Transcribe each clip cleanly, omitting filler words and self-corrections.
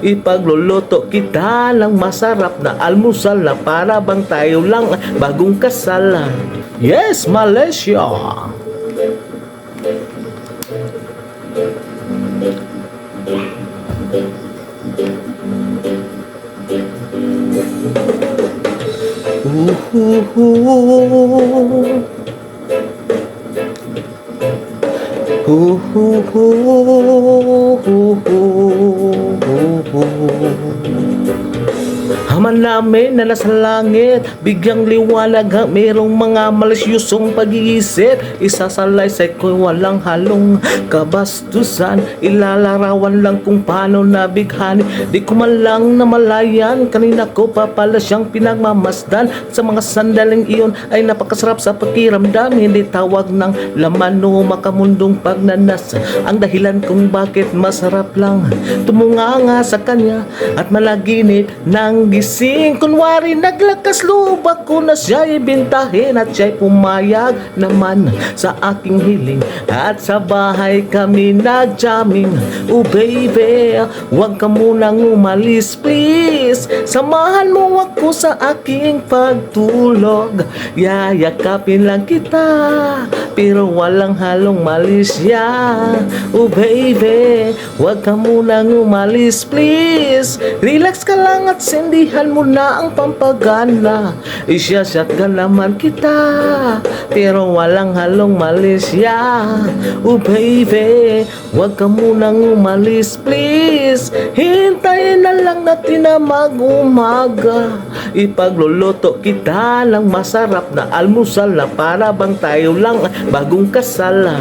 Ipagluluto kita ng masarap na almusal na para bang tayo lang bagong kasal. Yes, Malaysia! Haman namin na nasa langit, biglang liwanag ang merong mga malisyusong pag-iisip. Isasalaysay ko walang halong kabastusan, ilalarawan lang kung paano nabighani. Di ko man lang namalayan, kanina ko pa pala siyang pinagmamasdan. Sa mga sandaling iyon ay napakasarap sa pakiramdam. Hindi tawag ng laman o makamundong pagnanasa ang dahilan kung bakit masarap lang tumunganga sa kanya at malaginip ng gising. Kunwari naglakas loob ako na siya'y bintahin at siya'y pumayag naman sa aking hiling. At sa bahay kami nag-jamming. Oh baby, huwag ka munang umalis please. Samahan mo ako sa aking pagtulog. Yayakapin lang kita pero walang halong malisya. Oh baby, huwag ka munang umalis please. Relax ka lang at sindihan mo na ang pampagana. Isyasat ka naman kita pero walang halong malisya. Oh baby, huwag ka munang umalis please. Hintayin na lang natin na mag-umaga. Ipagluluto kita ng masarap na almusal na para bang tayo lang bagong kasal.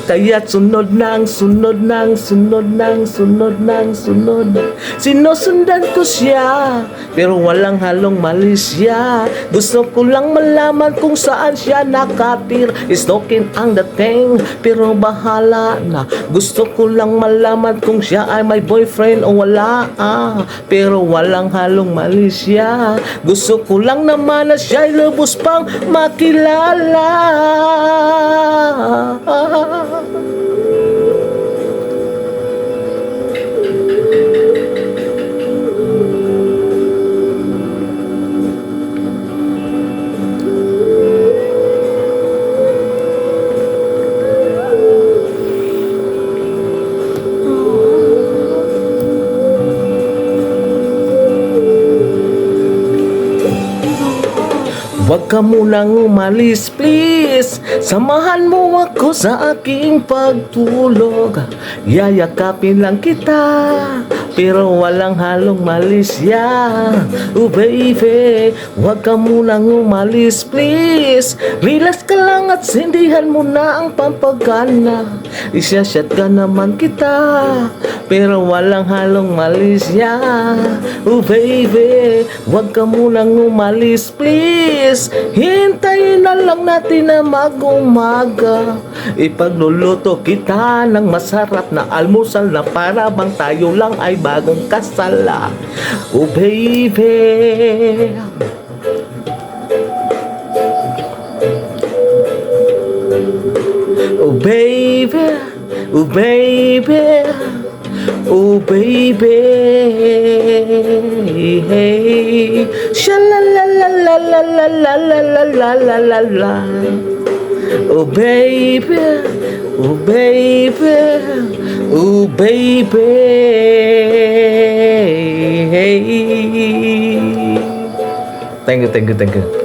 Kaya't sunod ng sunod ng sunod ng sunod ng sunod. Sinusundan ko siya pero walang halong malisya. Gusto ko lang malaman kung saan siya nakatir. Stalking ang dating pero bahala na. Gusto ko lang malaman kung siya ay may boyfriend o wala pero walang halong malisya. Gusto ko lang naman na siya'y lubos pang makilala. Huwag ka munang umalis please. Samahan mo ako sa aking pagtulog. Yayakapin lang kita pero walang halong malisya. Oh baby, huwag ka munang umalis please. Relax ka lang at sindihan mo na ang pampagana. Isyasat ka naman kita pero walang halong malisya. Oh baby, huwag ka munang umalis please. Hintayin na lang natin na mag-umaga. Ipagluluto kita ng masarap na almusal na para bang tayo lang ay bagong kasal. Oh baby, oh baby, oh baby, oh baby, hey, sha-la-la-la-la-la-la-la-la-la-la-la. Oh baby, oh baby, oh baby, hey. Thank you, thank you, thank you.